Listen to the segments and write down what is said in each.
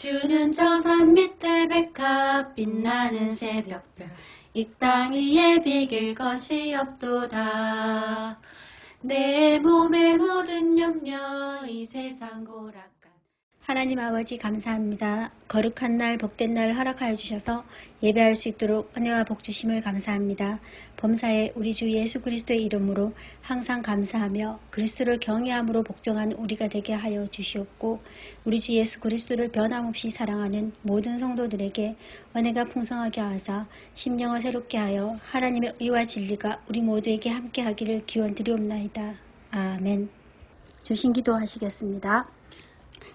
주는 저 산 밑에 백합 빛나는 새벽별 이 땅 위에 비길 것이 없도다. 내 몸의 모든 염려 이 세상 고락간 하나님 아버지 감사합니다. 거룩한 날 복된 날 허락하여 주셔서 예배할 수 있도록 은혜와 복 주심을 감사합니다. 범사에 우리 주 예수 그리스도의 이름으로 항상 감사하며 그리스도를 경외함으로 복종한 우리가 되게 하여 주시옵고 우리 주 예수 그리스도를 변함없이 사랑하는 모든 성도들에게 은혜가 풍성하게 하사 심령을 새롭게 하여 하나님의 의와 진리가 우리 모두에게 함께하기를 기원드리옵나이다. 아멘. 주신 기도하시겠습니다.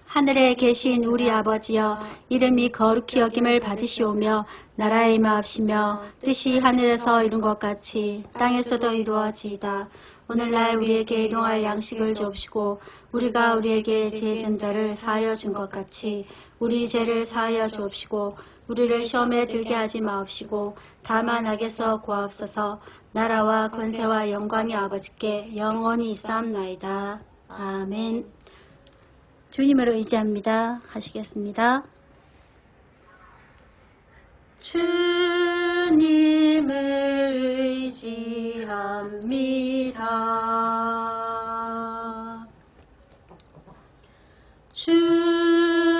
하늘에 계신 우리 아버지여, 이름이 거룩히 여김을 받으시오며 나라의 임하옵시며 뜻이 하늘에서 이룬 것 같이 땅에서도 이루어지이다. 오늘날 우리에게 일용할 양식을 주옵시고 우리가 우리에게 죄진 자를 사하여 준 것 같이 우리 죄를 사하여 주옵시고 우리를 시험에 들게 하지 마옵시고 다만 악에서 구하옵소서. 나라와 권세와 영광이 아버지께 영원히 있사옵나이다. 아멘. 주님을 의지합니다. 하시겠습니다. 주님을 의지합니다.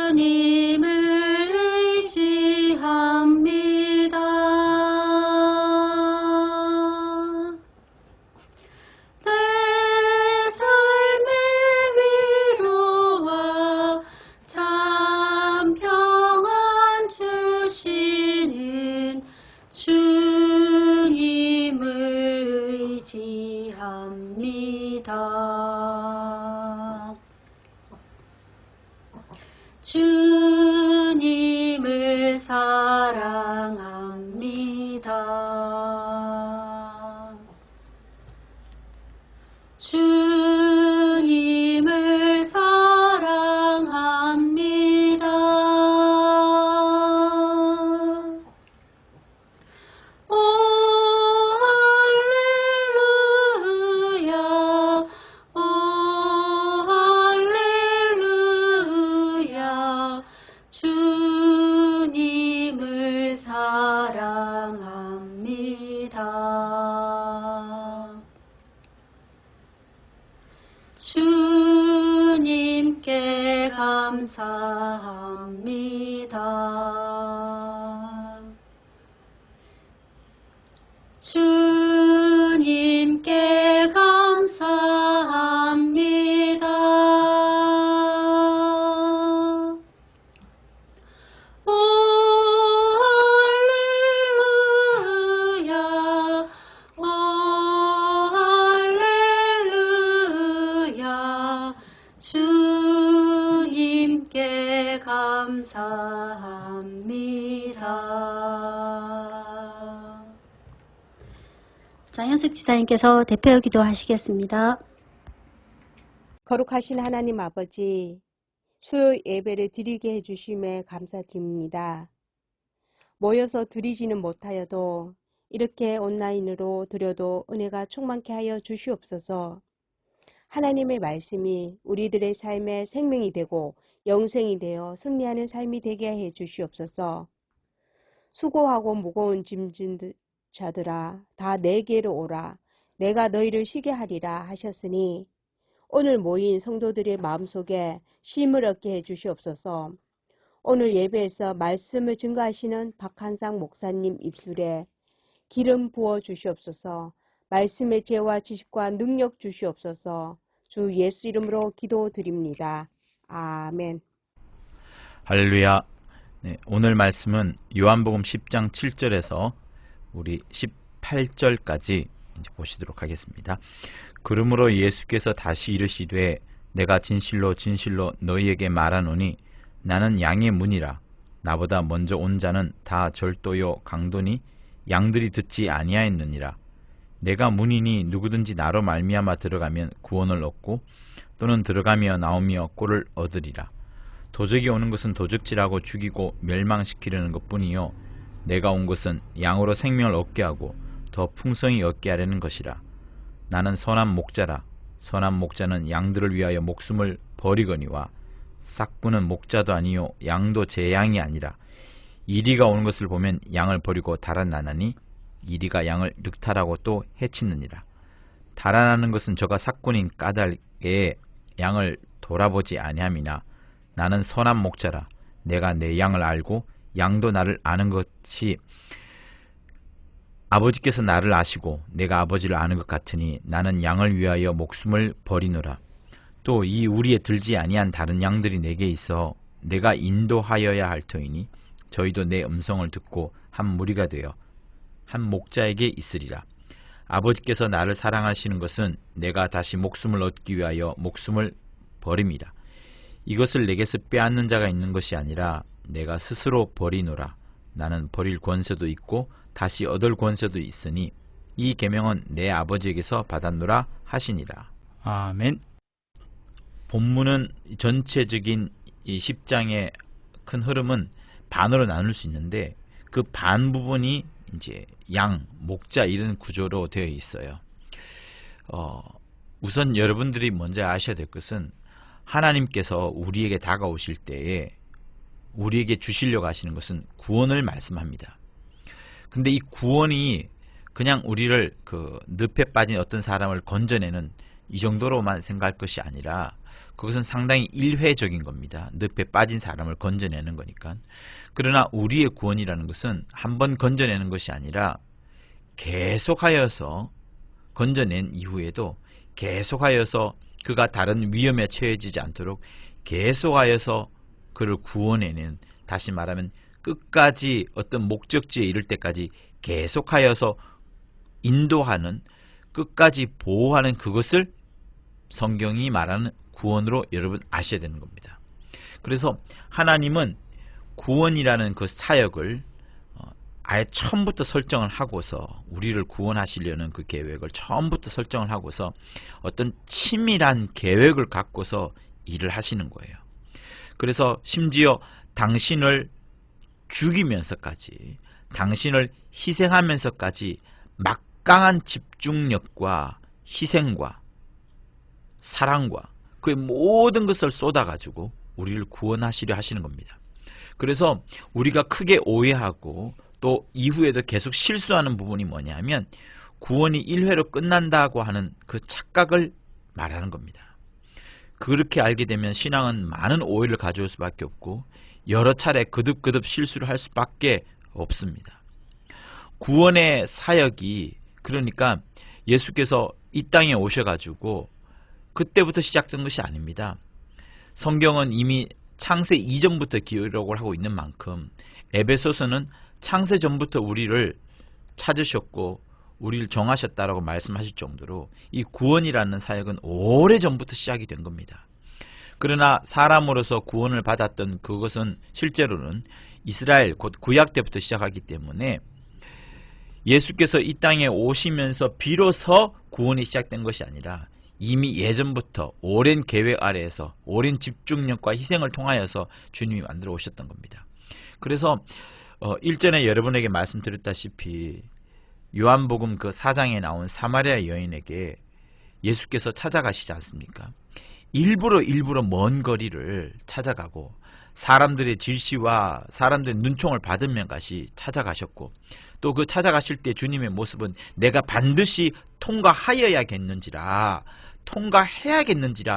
주님을 의지합니다. 내 삶의 위로와 참 평안 주시는 주님을 의지합니다. 주님을 사랑합니다. 주님을 사랑합니다. 오 할렐루야, 오 할렐루야, 주님을 사랑합니다. 주님께 감사합니다. 주님께 감사합니다. 오 할렐루야, 오 할렐루야, 주님께 감사합니다. 장현숙 지사님께서 대표 기도하시겠습니다. 거룩하신 하나님 아버지, 수요 예배를 드리게 해주심에 감사드립니다. 모여서 드리지는 못하여도 이렇게 온라인으로 드려도 은혜가 충만케 하여 주시옵소서. 하나님의 말씀이 우리들의 삶의 생명이 되고 영생이 되어 승리하는 삶이 되게 해 주시옵소서. 수고하고 무거운 짐진 자들아 다 내게로 오라. 내가 너희를 쉬게 하리라 하셨으니 오늘 모인 성도들의 마음속에 쉼을 얻게 해 주시옵소서. 오늘 예배에서 말씀을 증거하시는 박한상 목사님 입술에 기름 부어 주시옵소서. 말씀의 지혜와 지식과 능력 주시옵소서. 주 예수 이름으로 기도드립니다. 아멘. 할렐루야. 네, 오늘 말씀은 요한복음 10장 7절에서 우리 18절까지 이제 보시도록 하겠습니다. 그러므로 예수께서 다시 이르시되 내가 진실로 진실로 너희에게 말하노니 나는 양의 문이라. 나보다 먼저 온 자는 다 절도요 강도니 양들이 듣지 아니하였느니라. 내가 문이니 누구든지 나로 말미암아 들어가면 구원을 얻고 또는 들어가며 나오며 꼴을 얻으리라. 도적이 오는 것은 도적질하고 죽이고 멸망시키려는 것뿐이요 내가 온 것은 양으로 생명을 얻게 하고 더 풍성히 얻게 하려는 것이라. 나는 선한 목자라. 선한 목자는 양들을 위하여 목숨을 버리거니와 싹구는 목자도 아니요 양도 제 양이 아니라 이리가 오는 것을 보면 양을 버리고 달아나나니 이리가 양을 늑탈하고 또 해치느니라. 달아나는 것은 저가 삭군인 까닭에 양을 돌아보지 아니함이나 나는 선한 목자라. 내가 내 양을 알고 양도 나를 아는 것이 아버지께서 나를 아시고 내가 아버지를 아는 것 같으니 나는 양을 위하여 목숨을 버리노라. 또 이 우리에 들지 아니한 다른 양들이 내게 있어 내가 인도하여야 할 터이니 저희도 내 음성을 듣고 한 무리가 되어 한 목자에게 있으리라. 아버지께서 나를 사랑하시는 것은 내가 다시 목숨을 얻기 위하여 목숨을 버림이라. 이것을 내게서 빼앗는 자가 있는 것이 아니라 내가 스스로 버리노라. 나는 버릴 권세도 있고 다시 얻을 권세도 있으니 이 계명은 내 아버지에게서 받았노라 하시니라. 아멘. 본문은 전체적인 이 10장의 큰 흐름은 반으로 나눌 수 있는데 그 반 부분이 이제 양, 목자 이런 구조로 되어 있어요. 우선 여러분들이 먼저 아셔야 될 것은 하나님께서 우리에게 다가오실 때에 우리에게 주시려고 하시는 것은 구원을 말씀합니다. 근데 이 구원이 그냥 우리를 그 늪에 빠진 어떤 사람을 건져내는 이 정도로만 생각할 것이 아니라 그것은 상당히 일회적인 겁니다. 늪에 빠진 사람을 건져내는 거니까. 그러나 우리의 구원이라는 것은 한번 건져내는 것이 아니라 계속하여서 건져낸 이후에도 계속하여서 그가 다른 위험에 처해지지 않도록 계속하여서 그를 구원해내는, 다시 말하면 끝까지 어떤 목적지에 이를 때까지 계속하여서 인도하는, 끝까지 보호하는 그것을 성경이 말하는 구원으로 여러분 아셔야 되는 겁니다. 그래서 하나님은 구원이라는 그 사역을 아예 처음부터 설정을 하고서 우리를 구원하시려는 그 계획을 처음부터 설정을 하고서 어떤 치밀한 계획을 갖고서 일을 하시는 거예요. 그래서 심지어 당신을 죽이면서까지, 당신을 희생하면서까지 막강한 집중력과 희생과 사랑과 그 모든 것을 쏟아가지고 우리를 구원하시려 하시는 겁니다. 그래서 우리가 크게 오해하고 또 이후에도 계속 실수하는 부분이 뭐냐면 구원이 1회로 끝난다고 하는 그 착각을 말하는 겁니다. 그렇게 알게 되면 신앙은 많은 오해를 가져올 수밖에 없고 여러 차례 거듭거듭 실수를 할 수밖에 없습니다. 구원의 사역이, 그러니까 예수께서 이 땅에 오셔가지고 그때부터 시작된 것이 아닙니다. 성경은 이미 창세 이전부터 기록을 하고 있는 만큼 에베소서는 창세 전부터 우리를 찾으셨고 우리를 정하셨다라고 말씀하실 정도로 이 구원이라는 사역은 오래전부터 시작이 된 겁니다. 그러나 사람으로서 구원을 받았던 그것은 실제로는 이스라엘 곧 구약 때부터 시작하기 때문에 예수께서 이 땅에 오시면서 비로소 구원이 시작된 것이 아니라 이미 예전부터 오랜 계획 아래에서 오랜 집중력과 희생을 통하여서 주님이 만들어 오셨던 겁니다. 그래서 일전에 여러분에게 말씀드렸다시피 요한복음 그 4장에 나온 사마리아 여인에게 예수께서 찾아가시지 않습니까? 일부러 먼 거리를 찾아가고 사람들의 질시와 사람들의 눈총을 받으면 가시 찾아가셨고, 또 그 찾아가실 때 주님의 모습은 내가 반드시 통과해야겠는지라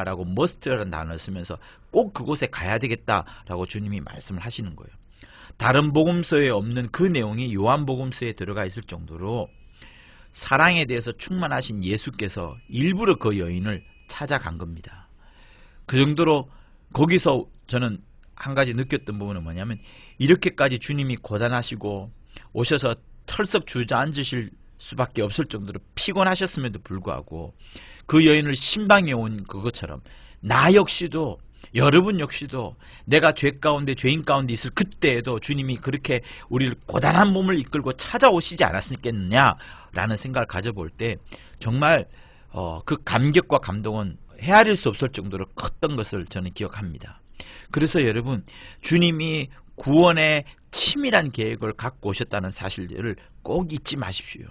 라고 must라는 단어를 쓰면서 꼭 그곳에 가야 되겠다라고 주님이 말씀을 하시는 거예요. 다른 복음서에 없는 그 내용이 요한복음서에 들어가 있을 정도로 사랑에 대해서 충만하신 예수께서 일부러 그 여인을 찾아간 겁니다. 그 정도로 거기서 저는 한 가지 느꼈던 부분은 뭐냐면 이렇게까지 주님이 고단하시고 오셔서 털썩 주저앉으실 수밖에 없을 정도로 피곤하셨음에도 불구하고 그 여인을 신방에 온 그것처럼 나 역시도, 여러분 역시도 내가 죄 가운데, 죄인 가운데 있을 그때에도 주님이 그렇게 우리를 고단한 몸을 이끌고 찾아오시지 않았겠느냐라는 생각을 가져볼 때 정말 그 감격과 감동은 헤아릴 수 없을 정도로 컸던 것을 저는 기억합니다. 그래서 여러분, 주님이 구원의 치밀한 계획을 갖고 오셨다는 사실을 꼭 잊지 마십시오.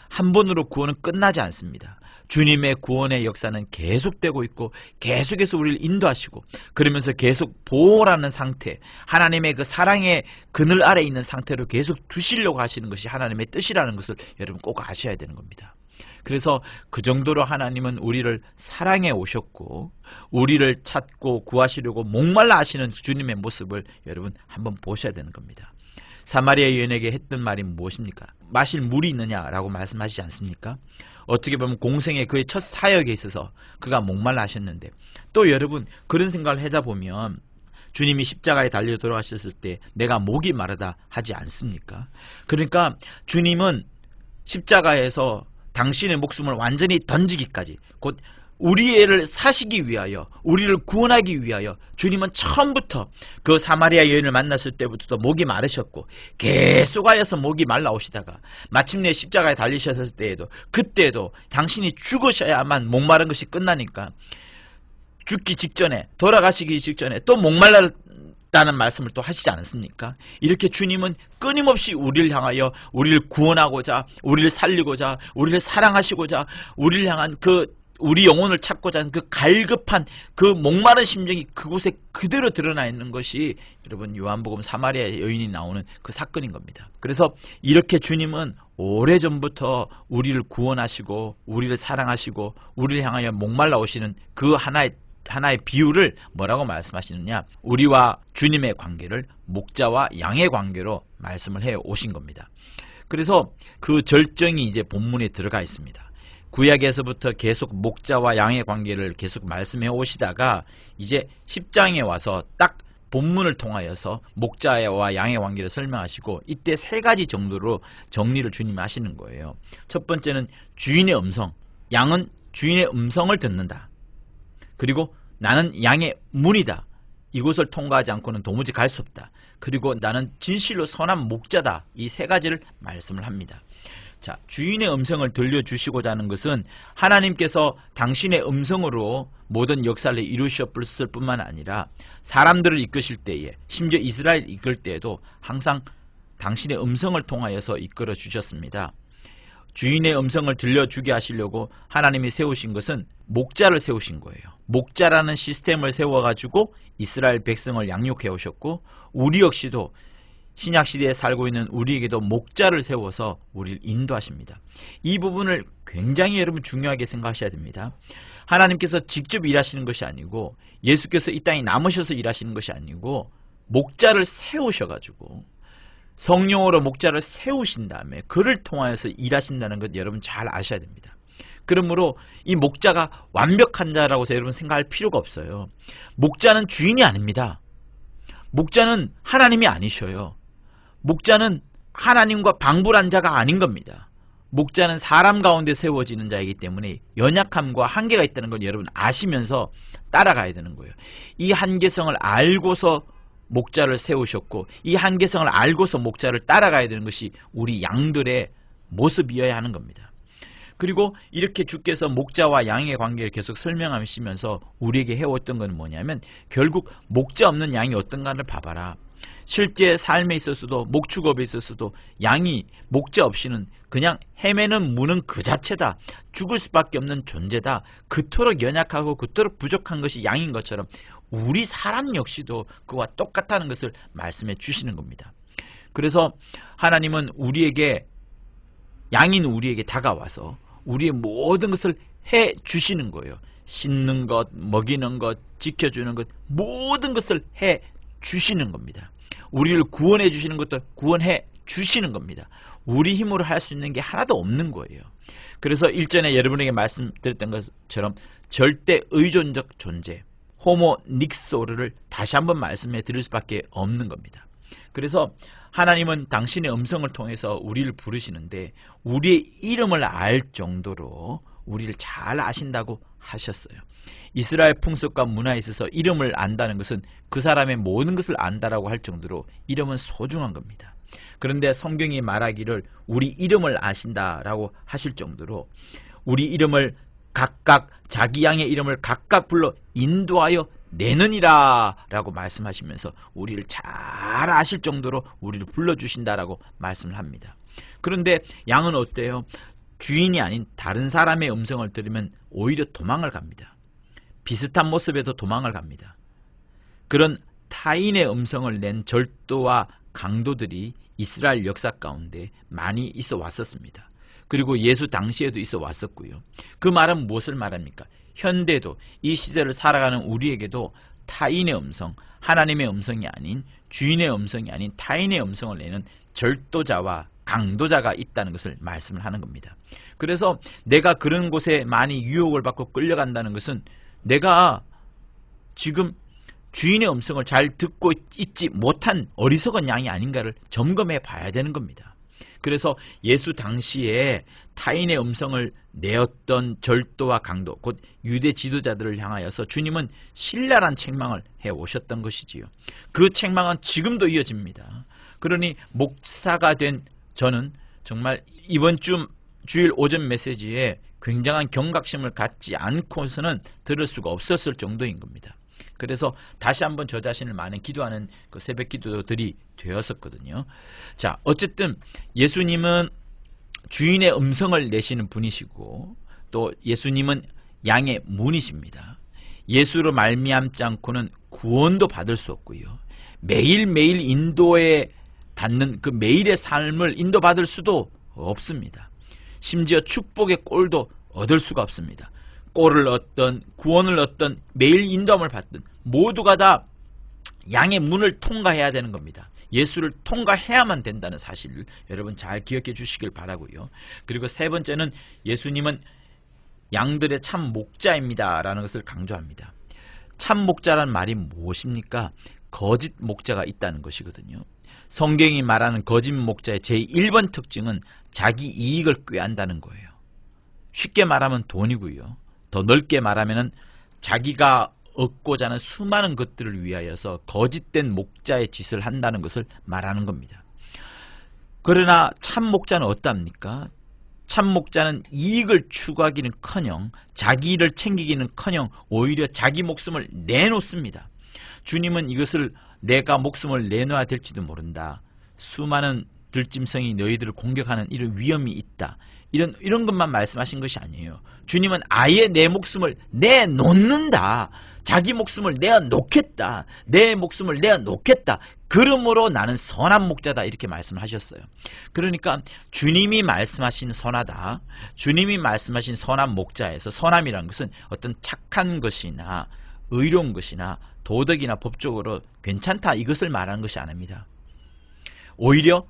한 번으로 구원은 끝나지 않습니다. 주님의 구원의 역사는 계속되고 있고 계속해서 우리를 인도하시고 그러면서 계속 보호라는 상태, 하나님의 그 사랑의 그늘 아래 있는 상태로 계속 두시려고 하시는 것이 하나님의 뜻이라는 것을 여러분 꼭 아셔야 되는 겁니다. 그래서 그 정도로 하나님은 우리를 사랑해 오셨고 우리를 찾고 구하시려고 목말라 하시는 주님의 모습을 여러분 한번 보셔야 되는 겁니다. 사마리아 여인에게 했던 말이 무엇입니까? 마실 물이 있느냐라고 말씀하시지 않습니까? 어떻게 보면 공생의 그의 첫 사역에 있어서 그가 목말라 하셨는데 또 여러분 그런 생각을 해다보면 주님이 십자가에 달려 돌아가셨을 때 내가 목이 마르다 하지 않습니까? 그러니까 주님은 십자가에서 당신의 목숨을 완전히 던지기까지 곧 우리를 사시기 위하여 우리를 구원하기 위하여 주님은 처음부터 그 사마리아 여인을 만났을 때부터 목이 마르셨고 계속하여서 목이 말라오시다가 마침내 십자가에 달리셨을 때에도 그때도 당신이 죽으셔야만 목마른 것이 끝나니까 죽기 직전에 돌아가시기 직전에 또 목말랐다는 말씀을 또 하시지 않았습니까? 이렇게 주님은 끊임없이 우리를 향하여 우리를 구원하고자 우리를 살리고자 우리를 사랑하시고자 우리를 향한 우리 영혼을 찾고자 하는 그 갈급한 그 목마른 심정이 그곳에 그대로 드러나 있는 것이 여러분 요한복음 사마리아 여인이 나오는 그 사건인 겁니다. 그래서 이렇게 주님은 오래전부터 우리를 구원하시고 우리를 사랑하시고 우리를 향하여 목말라 오시는 그 하나의 비유를 뭐라고 말씀하시느냐, 우리와 주님의 관계를 목자와 양의 관계로 말씀을 해 오신 겁니다. 그래서 그 절정이 이제 본문에 들어가 있습니다. 구약에서부터 계속 목자와 양의 관계를 계속 말씀해 오시다가 이제 10장에 와서 딱 본문을 통하여서 목자와 양의 관계를 설명하시고 이때 세 가지 정도로 정리를 주님이 하시는 거예요. 첫 번째는 주인의 음성, 양은 주인의 음성을 듣는다. 그리고 나는 양의 문이다. 이곳을 통과하지 않고는 도무지 갈 수 없다. 그리고 나는 진실로 선한 목자다. 이 세 가지를 말씀을 합니다. 자, 주인의 음성을 들려주시고자 하는 것은 하나님께서 당신의 음성으로 모든 역사를 이루셨을 뿐만 아니라 사람들을 이끄실 때에, 심지어 이스라엘을 이끌 때에도 항상 당신의 음성을 통하여서 이끌어 주셨습니다. 주인의 음성을 들려주게 하시려고 하나님이 세우신 것은 목자를 세우신 거예요. 목자라는 시스템을 세워가지고 이스라엘 백성을 양육해 오셨고 우리 역시도 신약시대에 살고 있는 우리에게도 목자를 세워서 우리를 인도하십니다. 이 부분을 굉장히 여러분 중요하게 생각하셔야 됩니다. 하나님께서 직접 일하시는 것이 아니고 예수께서 이 땅에 남으셔서 일하시는 것이 아니고 목자를 세우셔가지고 성령으로 목자를 세우신 다음에 그를 통하여서 일하신다는 것 여러분 잘 아셔야 됩니다. 그러므로 이 목자가 완벽한 자라고 해서 여러분 생각할 필요가 없어요. 목자는 주인이 아닙니다. 목자는 하나님이 아니셔요. 목자는 하나님과 방불한 자가 아닌 겁니다. 목자는 사람 가운데 세워지는 자이기 때문에 연약함과 한계가 있다는 걸 여러분 아시면서 따라가야 되는 거예요. 이 한계성을 알고서 목자를 세우셨고 이 한계성을 알고서 목자를 따라가야 되는 것이 우리 양들의 모습이어야 하는 겁니다. 그리고 이렇게 주께서 목자와 양의 관계를 계속 설명하시면서 우리에게 해왔던 건 뭐냐면 결국 목자 없는 양이 어떤가를 봐봐라. 실제 삶에 있어서도 목축업에 있어서도 양이 목자 없이는 그냥 헤매는 무는 그 자체다. 죽을 수밖에 없는 존재다. 그토록 연약하고 그토록 부족한 것이 양인 것처럼 우리 사람 역시도 그와 똑같다는 것을 말씀해 주시는 겁니다. 그래서 하나님은 우리에게 양인 우리에게 다가와서 우리의 모든 것을 해 주시는 거예요. 씻는 것, 먹이는 것, 지켜주는 것 모든 것을 해 주시는 겁니다. 우리를 구원해 주시는 것도 구원해 주시는 겁니다. 우리 힘으로 할 수 있는 게 하나도 없는 거예요. 그래서 일전에 여러분에게 말씀드렸던 것처럼 절대 의존적 존재, 호모 닉소르를 다시 한번 말씀해 드릴 수밖에 없는 겁니다. 그래서 하나님은 당신의 음성을 통해서 우리를 부르시는데 우리의 이름을 알 정도로 우리를 잘 아신다고 하셨어요. 이스라엘 풍습과 문화에 있어서 이름을 안다는 것은 그 사람의 모든 것을 안다라고 할 정도로 이름은 소중한 겁니다. 그런데 성경이 말하기를 우리 이름을 아신다라고 하실 정도로 우리 이름을 각각 자기 양의 이름을 각각 불러 인도하여 내느니라 라고 말씀하시면서 우리를 잘 아실 정도로 우리를 불러주신다라고 말씀을 합니다. 그런데 양은 어때요? 주인이 아닌 다른 사람의 음성을 들으면 오히려 도망을 갑니다. 비슷한 모습에도 도망을 갑니다. 그런 타인의 음성을 낸 절도와 강도들이 이스라엘 역사 가운데 많이 있어 왔었습니다. 그리고 예수 당시에도 있어 왔었고요. 그 말은 무엇을 말합니까? 현대도 이 시대를 살아가는 우리에게도 타인의 음성, 하나님의 음성이 아닌 주인의 음성이 아닌 타인의 음성을 내는 절도자와 강도자가 있다는 것을 말씀을 하는 겁니다. 그래서 내가 그런 곳에 많이 유혹을 받고 끌려간다는 것은 내가 지금 주인의 음성을 잘 듣고 있지 못한 어리석은 양이 아닌가를 점검해 봐야 되는 겁니다. 그래서 예수 당시에 타인의 음성을 내었던 절도와 강도, 곧 유대 지도자들을 향하여서 주님은 신랄한 책망을 해오셨던 것이지요. 그 책망은 지금도 이어집니다. 그러니 목사가 된 저는 정말 이번 주일 오전 메시지에 굉장한 경각심을 갖지 않고서는 들을 수가 없었을 정도인 겁니다. 그래서 다시 한번 저 자신을 많이 기도하는 그 새벽 기도들이 되었었거든요. 자, 어쨌든 예수님은 주인의 음성을 내시는 분이시고 또 예수님은 양의 문이십니다. 예수로 말미암지 않고는 구원도 받을 수 없고요. 매일매일 인도에 받는 그 매일의 삶을 인도받을 수도 없습니다. 심지어 축복의 꼴도 얻을 수가 없습니다. 꼴을 얻던 구원을 얻던 매일 인도함을 받든 모두가 다 양의 문을 통과해야 되는 겁니다. 예수를 통과해야만 된다는 사실을 여러분 잘 기억해 주시길 바라고요. 그리고 세 번째는 예수님은 양들의 참 목자입니다 라는 것을 강조합니다. 참 목자란 말이 무엇입니까? 거짓 목자가 있다는 것이거든요. 성경이 말하는 거짓 목자의 제1번 특징은 자기 이익을 꾀한다는 거예요. 쉽게 말하면 돈이고요. 더 넓게 말하면 자기가 얻고자 하는 수많은 것들을 위하여서 거짓된 목자의 짓을 한다는 것을 말하는 겁니다. 그러나 참 목자는 어떻습니까? 참 목자는 이익을 추구하기는커녕 자기 일을 챙기기는커녕 오히려 자기 목숨을 내놓습니다. 주님은 이것을 내가 목숨을 내놔야 될지도 모른다. 수많은 들짐승이 너희들을 공격하는 이런 위험이 있다. 이런 것만 말씀하신 것이 아니에요. 주님은 아예 내 목숨을 내놓는다. 자기 목숨을 내어놓겠다. 내 목숨을 내어놓겠다. 그러므로 나는 선한 목자다. 이렇게 말씀하셨어요. 그러니까 주님이 말씀하신 선하다. 주님이 말씀하신 선한 목자에서 선함이라는 것은 어떤 착한 것이나 의로운 것이나 도덕이나 법적으로 괜찮다. 이것을 말하는 것이 아닙니다. 오히려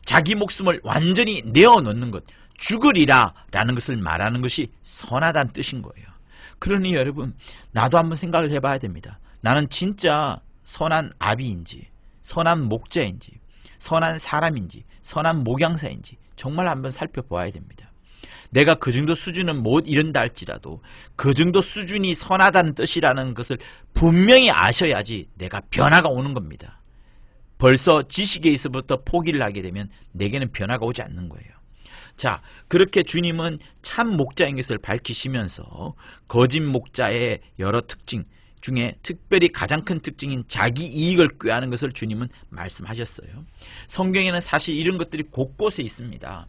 자기 목숨을 완전히 내어놓는 것, 죽으리라 라는 것을 말하는 것이 선하다는 뜻인 거예요. 그러니 여러분, 나도 한번 생각을 해봐야 됩니다. 나는 진짜 선한 아비인지, 선한 목자인지, 선한 사람인지, 선한 목양사인지 정말 한번 살펴보아야 됩니다. 내가 그 정도 수준은 못 이른다 할지라도 그 정도 수준이 선하다는 뜻이라는 것을 분명히 아셔야지 내가 변화가 오는 겁니다. 벌써 지식에 있어부터 포기를 하게 되면 내게는 변화가 오지 않는 거예요. 자, 그렇게 주님은 참 목자인 것을 밝히시면서 거짓 목자의 여러 특징 중에 특별히 가장 큰 특징인 자기 이익을 꾀하는 것을 주님은 말씀하셨어요. 성경에는 사실 이런 것들이 곳곳에 있습니다.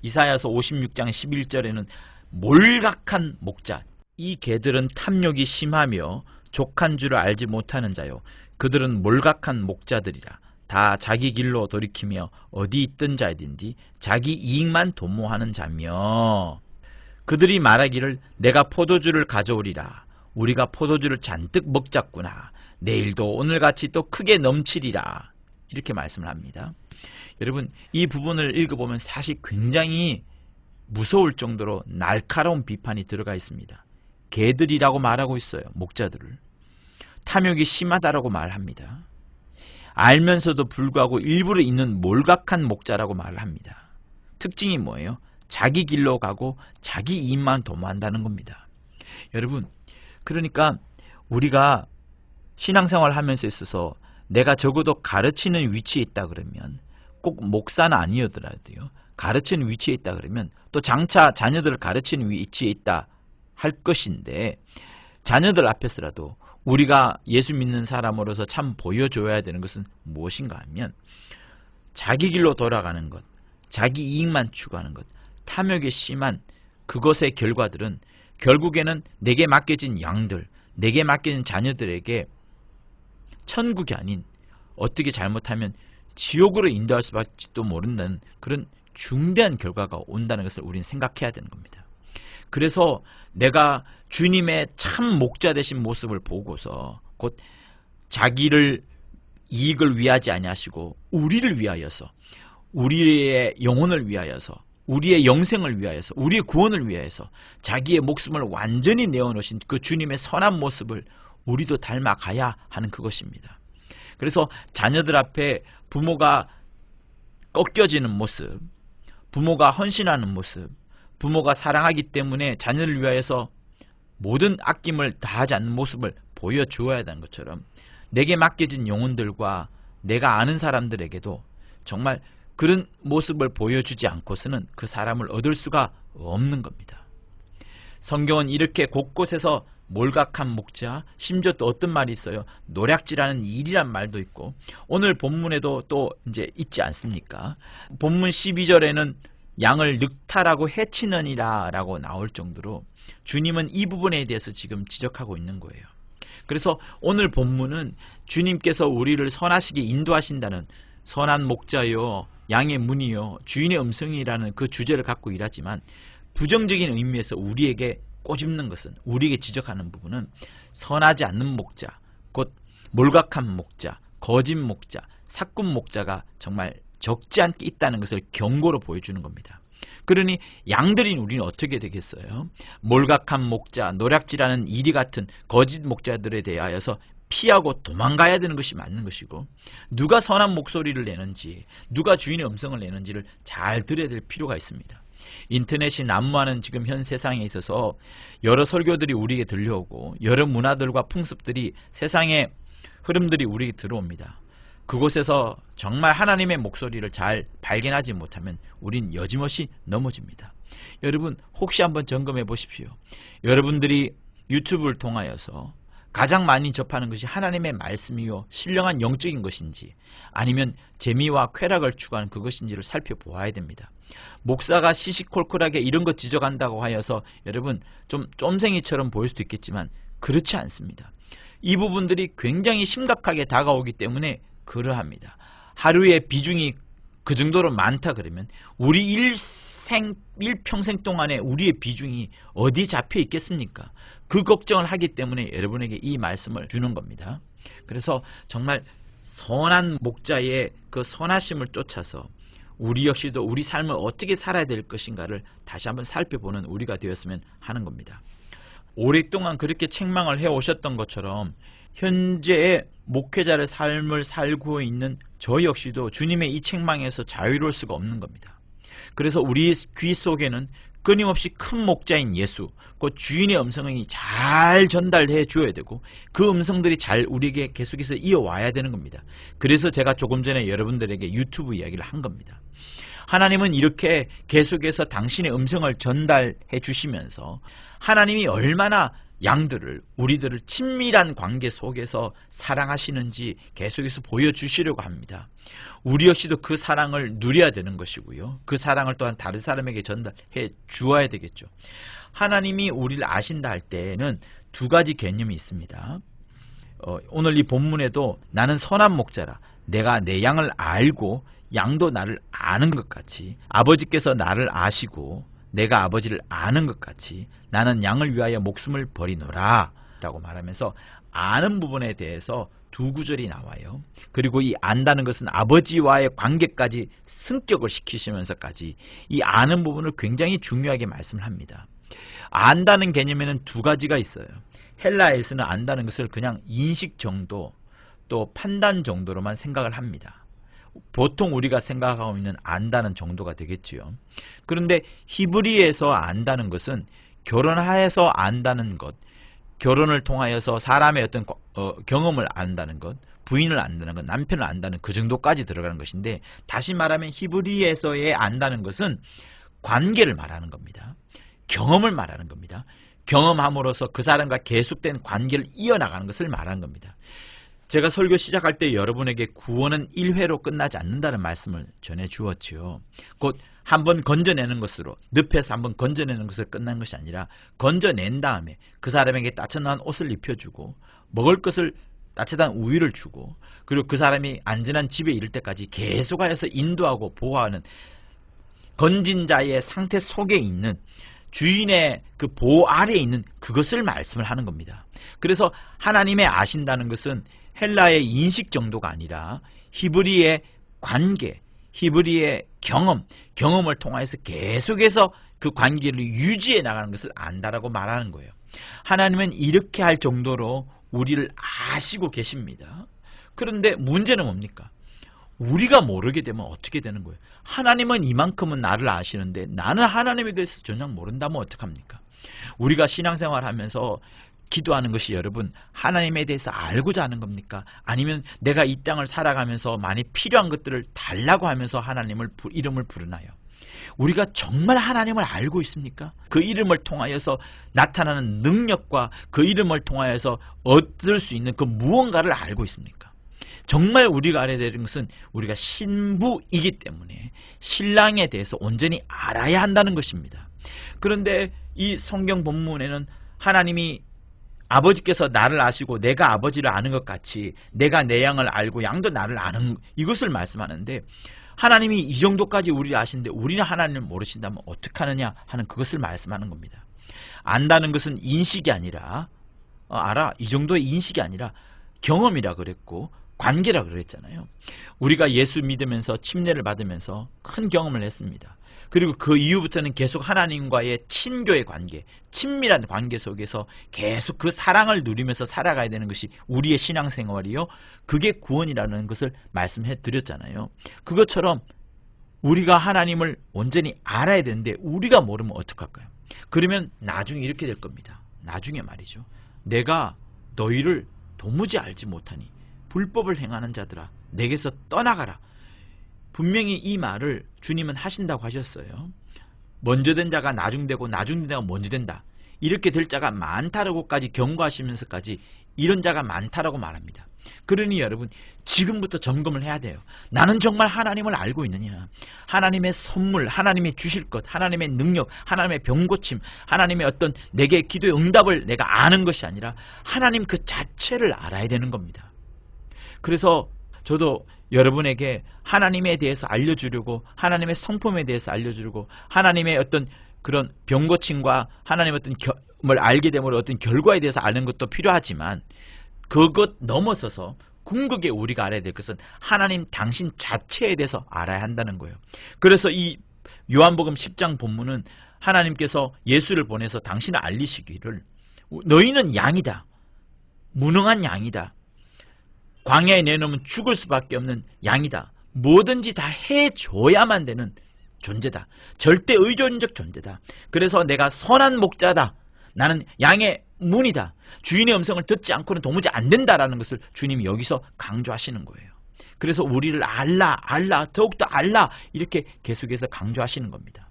이사야서 56장 11절에는 몰각한 목자, 이 개들은 탐욕이 심하며 족한 줄을 알지 못하는 자요, 그들은 몰각한 목자들이라. 다 자기 길로 돌이키며 어디 있던 자이든지 자기 이익만 도모하는 자며, 그들이 말하기를 내가 포도주를 가져오리라. 우리가 포도주를 잔뜩 먹자꾸나. 내일도 오늘같이 또 크게 넘치리라. 이렇게 말씀을 합니다. 여러분, 이 부분을 읽어보면 사실 굉장히 무서울 정도로 날카로운 비판이 들어가 있습니다. 개들이라고 말하고 있어요. 목자들을. 탐욕이 심하다라고 말합니다. 알면서도 불구하고 일부러 있는 몰각한 목자라고 말을 합니다. 특징이 뭐예요? 자기 길로 가고 자기 이익만 도모한다는 겁니다. 여러분, 그러니까 우리가 신앙생활을 하면서 있어서 내가 적어도 가르치는 위치에 있다 그러면, 꼭 목사는 아니더라도요, 가르치는 위치에 있다 그러면, 또 장차 자녀들을 가르치는 위치에 있다 할 것인데, 자녀들 앞에서라도 우리가 예수 믿는 사람으로서 참 보여줘야 되는 것은 무엇인가 하면, 자기 길로 돌아가는 것, 자기 이익만 추구하는 것, 탐욕이 심한 그것의 결과들은 결국에는 내게 맡겨진 양들, 내게 맡겨진 자녀들에게 천국이 아닌 어떻게 잘못하면 지옥으로 인도할 수밖에 모른다는 그런 중대한 결과가 온다는 것을 우리는 생각해야 되는 겁니다. 그래서 내가 주님의 참 목자 되신 모습을 보고서 곧 자기를 이익을 위하지 아니하시고 우리를 위하여서, 우리의 영혼을 위하여서, 우리의 영생을 위하여서, 우리의 구원을 위하여서 자기의 목숨을 완전히 내어놓으신 그 주님의 선한 모습을 우리도 닮아가야 하는 그것입니다. 그래서 자녀들 앞에 부모가 꺾여지는 모습, 부모가 헌신하는 모습, 부모가 사랑하기 때문에 자녀를 위하여서 모든 아낌을 다하지 않는 모습을 보여주어야 하는 것처럼 내게 맡겨진 영혼들과 내가 아는 사람들에게도 정말 그런 모습을 보여주지 않고서는 그 사람을 얻을 수가 없는 겁니다. 성경은 이렇게 곳곳에서 몰각한 목자, 심지어 또 어떤 말이 있어요? 노략질하는 일이란 말도 있고, 오늘 본문에도 또 이제 있지 않습니까? 본문 12절에는 양을 늑탈하고 해치느니라 라고 나올 정도로 주님은 이 부분에 대해서 지금 지적하고 있는 거예요. 그래서 오늘 본문은 주님께서 우리를 선하시게 인도하신다는 선한 목자요, 양의 문이요, 주인의 음성이라는 그 주제를 갖고 일하지만 부정적인 의미에서 우리에게 꼬집는 것은, 우리에게 지적하는 부분은 선하지 않는 목자, 곧 몰각한 목자, 거짓 목자, 사꾼 목자가 정말 적지 않게 있다는 것을 경고로 보여주는 겁니다. 그러니 양들인 우리는 어떻게 되겠어요? 몰각한 목자, 노략질하는 이리 같은 거짓 목자들에 대하여서 피하고 도망가야 되는 것이 맞는 것이고, 누가 선한 목소리를 내는지, 누가 주인의 음성을 내는지를 잘 들어야 될 필요가 있습니다. 인터넷이 난무하는 지금 현 세상에 있어서 여러 설교들이 우리에게 들려오고 여러 문화들과 풍습들이, 세상의 흐름들이 우리에게 들어옵니다. 그곳에서 정말 하나님의 목소리를 잘 발견하지 못하면 우린 여지없이 넘어집니다. 여러분 혹시 한번 점검해 보십시오. 여러분들이 유튜브를 통하여서 가장 많이 접하는 것이 하나님의 말씀이요 신령한 영적인 것인지, 아니면 재미와 쾌락을 추구하는 그것인지를 살펴보아야 됩니다. 목사가 시시콜콜하게 이런 것 지적한다고 하여서 여러분 좀 쫌생이처럼 보일 수도 있겠지만 그렇지 않습니다. 이 부분들이 굉장히 심각하게 다가오기 때문에 그러합니다. 하루의 비중이 그 정도로 많다 그러면 우리 일평생 동안에 우리의 비중이 어디 잡혀 있겠습니까? 그 걱정을 하기 때문에 여러분에게 이 말씀을 주는 겁니다. 그래서 정말 선한 목자의 그 선하심을 쫓아서 우리 역시도 우리 삶을 어떻게 살아야 될 것인가를 다시 한번 살펴보는 우리가 되었으면 하는 겁니다. 오랫동안 그렇게 책망을 해오셨던 것처럼 현재의 목회자의 삶을 살고 있는 저 역시도 주님의 이 책망에서 자유로울 수가 없는 겁니다. 그래서 우리 귀 속에는 끊임없이 큰 목자인 예수, 그 주인의 음성이 잘 전달해 주어야 되고 그 음성들이 잘 우리에게 계속해서 이어와야 되는 겁니다. 그래서 제가 조금 전에 여러분들에게 유튜브 이야기를 한 겁니다. 하나님은 이렇게 계속해서 당신의 음성을 전달해 주시면서 하나님이 얼마나 양들을, 우리들을 친밀한 관계 속에서 사랑하시는지 계속해서 보여주시려고 합니다. 우리 역시도 그 사랑을 누려야 되는 것이고요. 그 사랑을 또한 다른 사람에게 전달해 주어야 되겠죠. 하나님이 우리를 아신다 할 때는 두 가지 개념이 있습니다. 오늘 이 본문에도 나는 선한 목자라, 내가 내 양을 알고 양도 나를 아는 것 같이, 아버지께서 나를 아시고 내가 아버지를 아는 것 같이 나는 양을 위하여 목숨을 버리노라 라고 말하면서 아는 부분에 대해서 두 구절이 나와요. 그리고 이 안다는 것은 아버지와의 관계까지 승격을 시키시면서까지 이 아는 부분을 굉장히 중요하게 말씀을 합니다. 안다는 개념에는 두 가지가 있어요. 헬라에서는 안다는 것을 그냥 인식 정도 또 판단 정도로만 생각을 합니다. 보통 우리가 생각하고 있는 안다는 정도가 되겠지요. 그런데 히브리에서 안다는 것은 결혼하여서 안다는 것, 결혼을 통하여서 사람의 어떤 경험을 안다는 것, 부인을 안다는 것, 남편을 안다는 그 정도까지 들어가는 것인데, 다시 말하면 히브리에서의 안다는 것은 관계를 말하는 겁니다. 경험을 말하는 겁니다. 경험함으로써 그 사람과 계속된 관계를 이어나가는 것을 말하는 겁니다. 제가 설교 시작할 때 여러분에게 구원은 1회로 끝나지 않는다는 말씀을 전해 주었지요. 곧 한번 건져내는 것으로, 늪에서 한번 건져내는 것으로 끝난 것이 아니라 건져낸 다음에 그 사람에게 따뜻한 옷을 입혀주고 먹을 것을 따뜻한 우유를 주고 그리고 그 사람이 안전한 집에 이를 때까지 계속하여서 인도하고 보호하는 건진 자의 상태 속에 있는 주인의 그 보호 아래에 있는 그것을 말씀을 하는 겁니다. 그래서 하나님의 아신다는 것은 헬라의 인식 정도가 아니라 히브리의 관계, 히브리의 경험을 통해서 계속해서 그 관계를 유지해 나가는 것을 안다라고 말하는 거예요. 하나님은 이렇게 할 정도로 우리를 아시고 계십니다. 그런데 문제는 뭡니까? 우리가 모르게 되면 어떻게 되는 거예요? 하나님은 이만큼은 나를 아시는데 나는 하나님에 대해서 전혀 모른다면 어떡합니까? 우리가 신앙생활 하면서 기도하는 것이 여러분 하나님에 대해서 알고자 하는 겁니까? 아니면 내가 이 땅을 살아가면서 많이 필요한 것들을 달라고 하면서 하나님을 이름을 부르나요? 우리가 정말 하나님을 알고 있습니까? 그 이름을 통하여서 나타나는 능력과 그 이름을 통하여서 얻을 수 있는 그 무언가를 알고 있습니까? 정말 우리가 알아야 되는 것은 우리가 신부이기 때문에 신랑에 대해서 온전히 알아야 한다는 것입니다. 그런데 이 성경 본문에는 하나님이 아버지께서 나를 아시고 내가 아버지를 아는 것 같이 내가 내 양을 알고 양도 나를 아는 이것을 말씀하는데 하나님이 이 정도까지 우리를 아시는데 우리는 하나님을 모르신다면 어떡하느냐 하는 그것을 말씀하는 겁니다. 안다는 것은 인식이 아니라 알아 이 정도의 인식이 아니라 경험이라 그랬고 관계라 그랬잖아요. 우리가 예수 믿으면서 침례를 받으면서 큰 경험을 했습니다. 그리고 그 이후부터는 계속 하나님과의 친교의 관계, 친밀한 관계 속에서 계속 그 사랑을 누리면서 살아가야 되는 것이 우리의 신앙생활이요. 그게 구원이라는 것을 말씀해 드렸잖아요. 그것처럼 우리가 하나님을 온전히 알아야 되는데 우리가 모르면 어떡할까요? 그러면 나중에 이렇게 될 겁니다. 나중에 말이죠. 내가 너희를 도무지 알지 못하니 불법을 행하는 자들아 내게서 떠나가라. 분명히 이 말을 주님은 하신다고 하셨어요. 먼저 된 자가 나중되고 나중된 자가 먼저 된다. 이렇게 될 자가 많다라고까지 경고하시면서까지 이런 자가 많다라고 말합니다. 그러니 여러분 지금부터 점검을 해야 돼요. 나는 정말 하나님을 알고 있느냐. 하나님의 선물, 하나님이 주실 것, 하나님의 능력, 하나님의 병고침, 하나님의 어떤 내게 기도의 응답을 내가 아는 것이 아니라 하나님 그 자체를 알아야 되는 겁니다. 그래서 저도 여러분에게 하나님에 대해서 알려주려고 하나님의 성품에 대해서 알려주려고 하나님의 어떤 그런 병고침과 하나님의 어떤 걸 알게 되므로 어떤 결과에 대해서 아는 것도 필요하지만 그것 넘어서서 궁극에 우리가 알아야 될 것은 하나님 당신 자체에 대해서 알아야 한다는 거예요. 그래서 이 요한복음 10장 본문은 하나님께서 예수를 보내서 당신을 알리시기를 너희는 양이다. 무능한 양이다. 광야에 내놓으면 죽을 수밖에 없는 양이다. 뭐든지 다 해줘야만 되는 존재다. 절대 의존적 존재다. 그래서 내가 선한 목자다. 나는 양의 문이다. 주인의 음성을 듣지 않고는 도무지 안 된다라는 것을 주님이 여기서 강조하시는 거예요. 그래서 우리를 알라, 더욱더 알라 이렇게 계속해서 강조하시는 겁니다.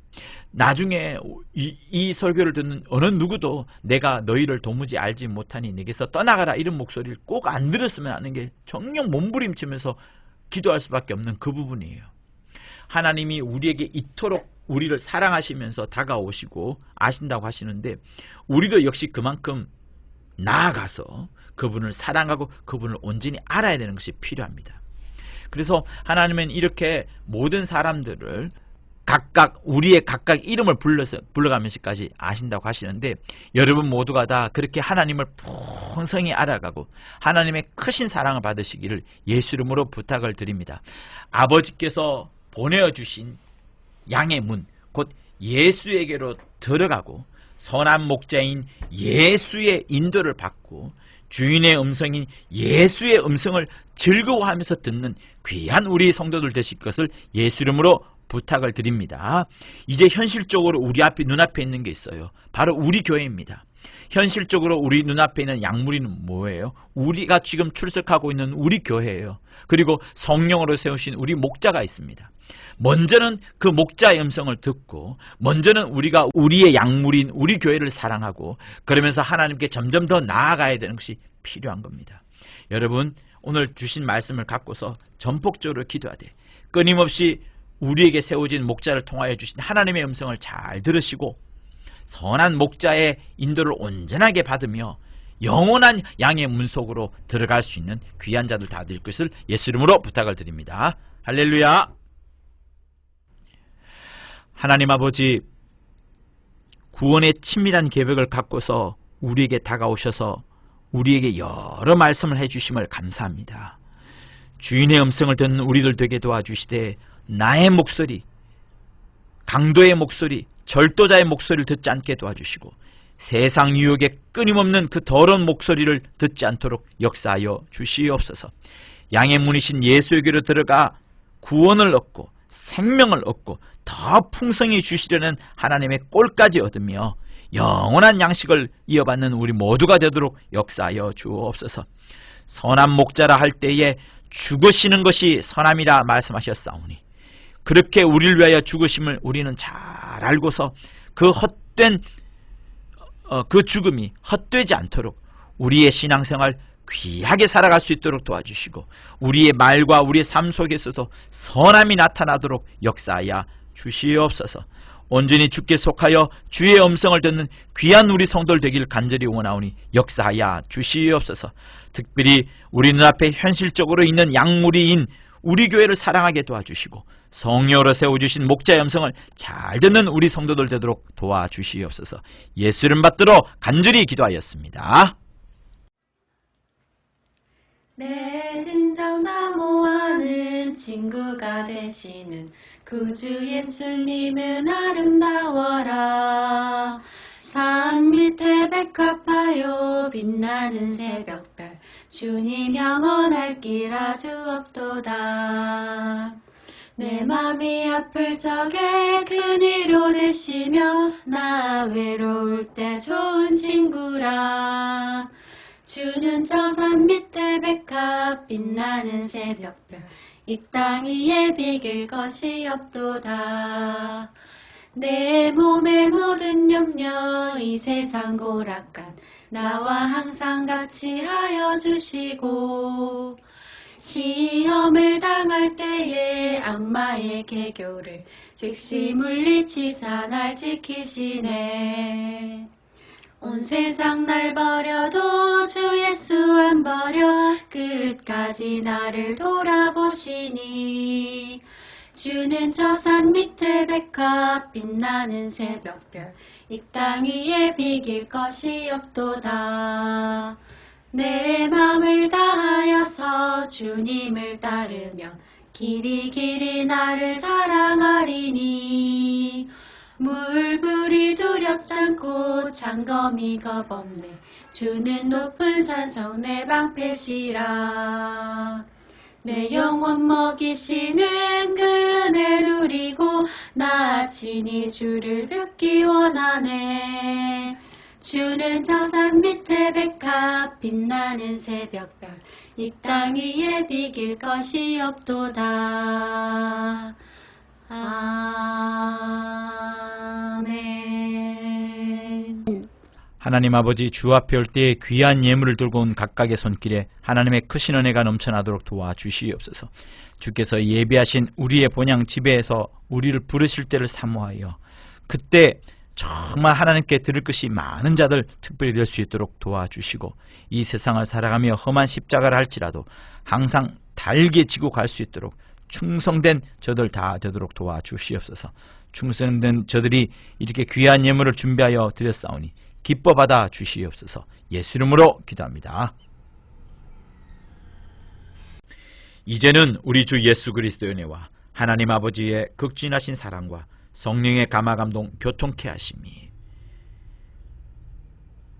나중에 이 설교를 듣는 어느 누구도 내가 너희를 도무지 알지 못하니 내게서 떠나가라 이런 목소리를 꼭 안 들었으면 하는 게 정녕 몸부림치면서 기도할 수밖에 없는 그 부분이에요. 하나님이 우리에게 이토록 우리를 사랑하시면서 다가오시고 아신다고 하시는데 우리도 역시 그만큼 나아가서 그분을 사랑하고 그분을 온전히 알아야 되는 것이 필요합니다. 그래서 하나님은 이렇게 모든 사람들을 각각 우리의 각각 이름을 불러가면서까지 아신다고 하시는데 여러분 모두가 다 그렇게 하나님을 풍성히 알아가고 하나님의 크신 사랑을 받으시기를 예수 이름으로 부탁을 드립니다. 아버지께서 보내어주신 양의 문, 곧 예수에게로 들어가고 선한 목자인 예수의 인도를 받고 주인의 음성인 예수의 음성을 즐거워하면서 듣는 귀한 우리 성도들 되실 것을 예수 이름으로 부탁을 드립니다. 이제 현실적으로 우리 눈앞에 있는 게 있어요. 바로 우리 교회입니다. 현실적으로 우리 눈앞에 있는 약물이는 뭐예요? 우리가 지금 출석하고 있는 우리 교회예요. 그리고 성령으로 세우신 우리 목자가 있습니다. 먼저는 그 목자의 음성을 듣고 먼저는 우리가 우리의 약물인 우리 교회를 사랑하고 그러면서 하나님께 점점 더 나아가야 되는 것이 필요한 겁니다. 여러분 오늘 주신 말씀을 갖고서 전폭적으로 기도하되 끊임없이 우리에게 세워진 목자를 통하여 주신 하나님의 음성을 잘 들으시고 선한 목자의 인도를 온전하게 받으며 영원한 양의 문 속으로 들어갈 수 있는 귀한 자들 다 될 것을 예수 이름으로 부탁을 드립니다. 할렐루야. 하나님 아버지, 구원의 친밀한 계획을 갖고서 우리에게 다가오셔서 우리에게 여러 말씀을 해주심을 감사합니다. 주인의 음성을 듣는 우리들 되게 도와주시되 나의 목소리, 강도의 목소리, 절도자의 목소리를 듣지 않게 도와주시고 세상 유혹에 끊임없는 그 더러운 목소리를 듣지 않도록 역사하여 주시옵소서. 양의 문이신 예수에게로 들어가 구원을 얻고 생명을 얻고 더 풍성히 주시려는 하나님의 꼴까지 얻으며 영원한 양식을 이어받는 우리 모두가 되도록 역사하여 주옵소서. 선한 목자라 할 때에 죽으시는 것이 선함이라 말씀하셨사오니 그렇게 우리를 위하여 죽으심을 우리는 잘 알고서 그 헛된 그 죽음이 헛되지 않도록 우리의 신앙생활 귀하게 살아갈 수 있도록 도와주시고 우리의 말과 우리의 삶 속에서도 선함이 나타나도록 역사하여 주시옵소서. 온전히 주께 속하여 주의 음성을 듣는 귀한 우리 성도들 되기를 간절히 원하오니 역사하여 주시옵소서. 특별히 우리 눈앞에 현실적으로 있는 약물이인 우리 교회를 사랑하게 도와주시고 성령으로 세워주신 목자의 음성을 잘 듣는 우리 성도들 되도록 도와주시옵소서. 예수 이름 받들어 간절히 기도하였습니다. 내 진정 나무와는 친구가 되시는 구주 예수님은 아름다워라. 산 밑에 백합하여 빛나는 새벽별 주님 영원할 길 아주 없도다. 내 맘이 아플 적에 그니로 되시며 나 외로울 때 좋은 친구라. 주는 저 산 밑에 백합 빛나는 새벽별 이 땅 위에 비길 것이 없도다. 내 몸의 모든 염려 이 세상 고락간 나와 항상 같이 하여 주시고 시험을 당할 때에 악마의 개교를 즉시 물리치사 날 지키시네. 온 세상 날 버려도 주 예수 안 버려 끝까지 나를 돌아보시니 주는 저 산 밑에 백합 빛나는 새벽별 이 땅 위에 비길 것이 없도다. 내 맘을 다하여서 주님을 따르며 길이 길이 나를 사랑하리니 물불이 두렵지 않고 장검이 겁없네. 주는 높은 산성 내 방패시라. 내 영혼 먹이시는 그 은혜 누리고 나 친히 주를 뵙기 원하네. 주는 저 산 밑에 백합 빛나는 새벽별 이 땅 위에 비길 것이 없도다. 아멘. 하나님 아버지, 주 앞에 올 때에 귀한 예물을 들고 온 각각의 손길에 하나님의 크신 은혜가 넘쳐나도록 도와주시옵소서. 주께서 예비하신 우리의 본향 집에서 우리를 부르실 때를 사모하여 그때 정말 하나님께 들을 것이 많은 자들 특별히 될 수 있도록 도와주시고 이 세상을 살아가며 험한 십자가를 할지라도 항상 달게 지고 갈 수 있도록 충성된 저들 다 되도록 도와주시옵소서. 충성된 저들이 이렇게 귀한 예물을 준비하여 드렸사오니 기뻐 받아 주시옵소서. 예수 이름으로 기도합니다. 이제는 우리 주 예수 그리스도의 은혜와 하나님 아버지의 극진하신 사랑과 성령의 감화감동 교통케 하심이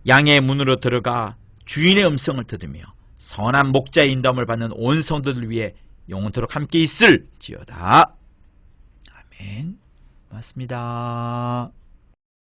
양의 문으로 들어가 주인의 음성을 들으며 선한 목자의 인도함을 받는 온 성도들 위해 영원토록 함께 있을지어다. 아멘. 맞습니다.